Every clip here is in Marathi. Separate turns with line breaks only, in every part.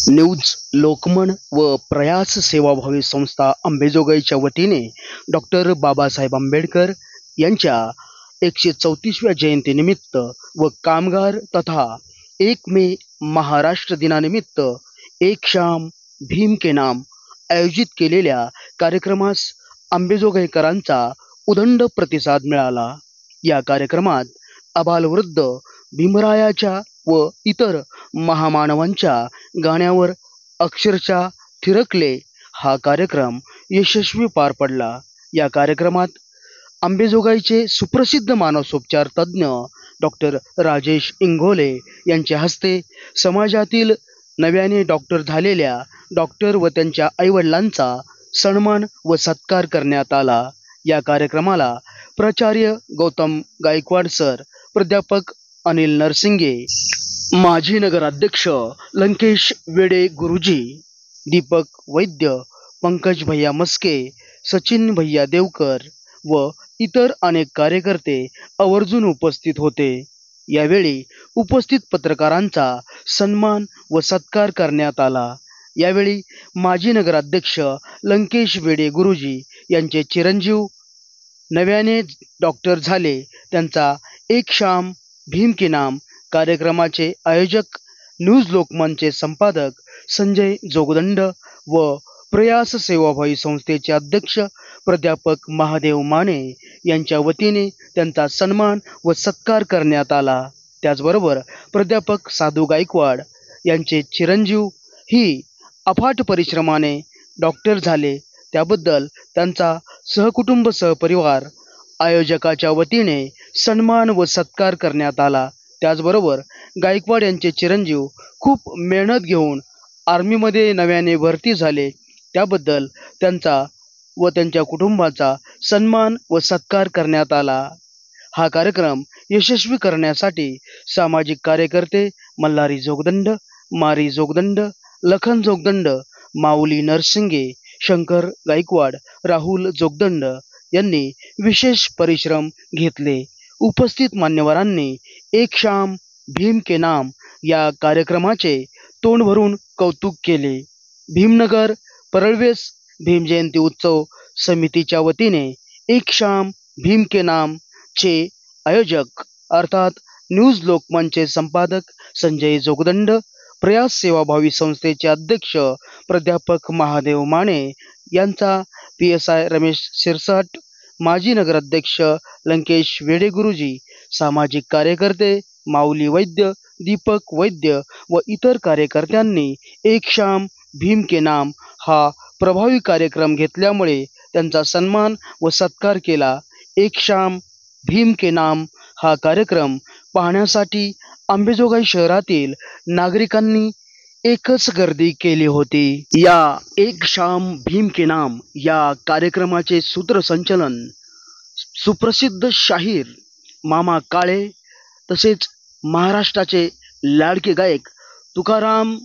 न्यूज लोकमन व प्रयास सेवाभावी संस्था अंबेजोगाईच्या वतीने डॉक्टर बाबासाहेब आंबेडकर यांच्या 134व्या जयंतीनिमित्त व कामगार तथा 1 मे महाराष्ट्र दिनानिमित्त एक शाम भीम के नाम आयोजित केलेल्या कार्यक्रमास अंबेजोगाईकरांचा उदंड प्रतिसाद मिळाला। या कार्यक्रमात आबालवृद्ध भीमरायाच्या व इतर महामानवांच्या गाण्यावर अक्षरशः थिरकले। हा कार्यक्रम यशस्वी पार पडला। या कार्यक्रमात अंबेजोगाईचे सुप्रसिद्ध मानसोपचार तज्ज्ञ डॉक्टर राजेश इंगोले यांच्या हस्ते समाजातील नव्याने डॉक्टर झालेल्या डॉक्टर व त्यांच्या आईवडिलांचा सन्मान व सत्कार करण्यात आला। या कार्यक्रमाला प्राचार्य गौतम गायकवाड सर, प्राध्यापक अनिल नरसिंगे, माजी नगराध्यक्ष लंकेश वेडे गुरुजी, दीपक वैद्य, पंकज भैया मस्के, सचिन भैया देवकर व इतर अनेक कार्यकर्ते आवर्जून उपस्थित होते। यावेळी उपस्थित पत्रकारांचा सन्मान व सत्कार करण्यात आला। यावेळी माजी नगराध्यक्ष लंकेश वेडे गुरुजी यांचे चिरंजीव नव्याने डॉक्टर झाले त्यांचा एक शाम भीम के नाम कार्यक्रमाचे आयोजक न्यूज लोकमनचे संपादक संजय जोगदंड व प्रयास सेवाभावी संस्थेचे अध्यक्ष प्राध्यापक महादेव माने यांच्या वतीने त्यांचा सन्मान व सत्कार करण्यात आला। त्याचबरोबर प्राध्यापक साधू गायकवाड यांचे चिरंजीव ही अफाट परिश्रमाने डॉक्टर झाले त्याबद्दल त्यांचा सहकुटुंब सहपरिवार आयोजकाच्या वतीने सन्मान व सत्कार करण्यात आला। त्याचबरोबर गायकवाड यांचे चिरंजीव खूप मेहनत घेऊन आर्मीमध्ये नव्याने भरती झाले त्याबद्दल त्यांचा व त्यांच्या कुटुंबाचा सन्मान व सत्कार करण्यात आला। हा कार्यक्रम यशस्वी करण्यासाठी सामाजिक कार्यकर्ते मल्हारी जोगदंड, मारी जोगदंड, लखन जोगदंड, माऊली नरसिंगे, शंकर गायकवाड, राहुल जोगदंड यांनी विशेष परिश्रम घेतले। उपस्थित मान्यवरांनी एक शाम भीम के नाम या कार्यक्रमाचे तोंड भरून कौतुक केले। भीमनगर परळवेस भीम जयंती उत्सव समितीच्या वतीने एक शाम भीम के नाम चे आयोजक अर्थात न्यूज लोकमनचे संपादक संजय जोगदंड, प्रयास सेवाभावी संस्थेचे अध्यक्ष प्राध्यापक महादेव माने यांचा PSI रमेश सिरसाट, माजी नगराध्यक्ष लंकेश वेडे गुरुजी, सामाजिक कार्यकर्ते माऊली वैद्य, दीपक वैद्य व इतर कार्यकर्त्यांनी एक शाम भीम के नाम हा प्रभावी कार्यक्रम घेतल्यामुळे त्यांचा सन्मान व सत्कार केला। एक शाम भीम के नाम हा कार्यक्रम पाहण्यासाठी अंबेजोगाई शहरातील नागरिकांनी एकच गर्दी केली होती। या एक शाम भीम के नाम या कार्यक्रमाचे सूत्रसंचालन सुप्रसिद्ध शाहीर मामा काळे तसेच महाराष्ट्राचे लाडके गायक तुकाराम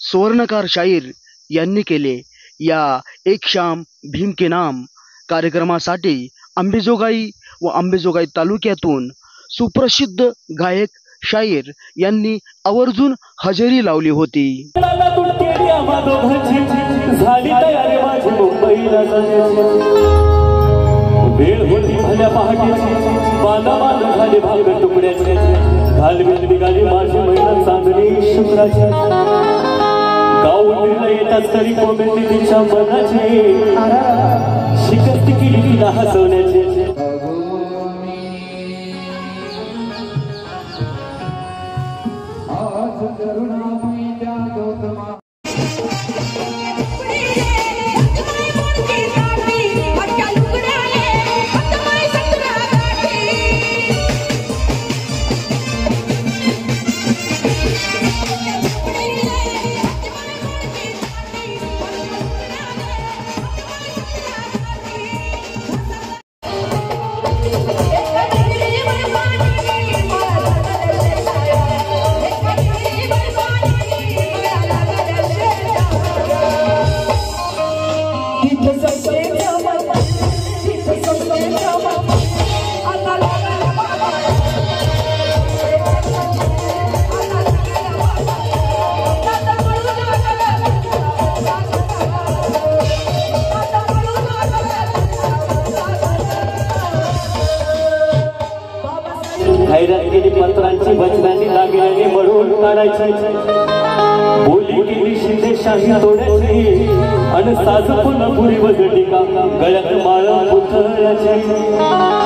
स्वर्णकार शाहीर यांनी केले। या एक शाम भीम के नाम कार्यक्रमासाठी अंबेजोगाई व अंबेजोगाई तालुक्यातून सुप्रसिद्ध गायक शाहीर यांनी आवर्जून हजेरी लावली होती। वेळ होती भल्या पहाटेची, बांधाबांध झाले भाग तुकड्याचे, घालवीत निघाली माझी महिला चांदणी शुक्राची, गाऊन येतात तरी कोमेंदी तिच्या मनाची, शिकस्त केली तिला हसवण्याचे।
घडवून काढायची बोली केली शिंदेशाही तोडायची अन साज पुन्हा पुरी वजटिका गळ्यात माळ पुतळ्याची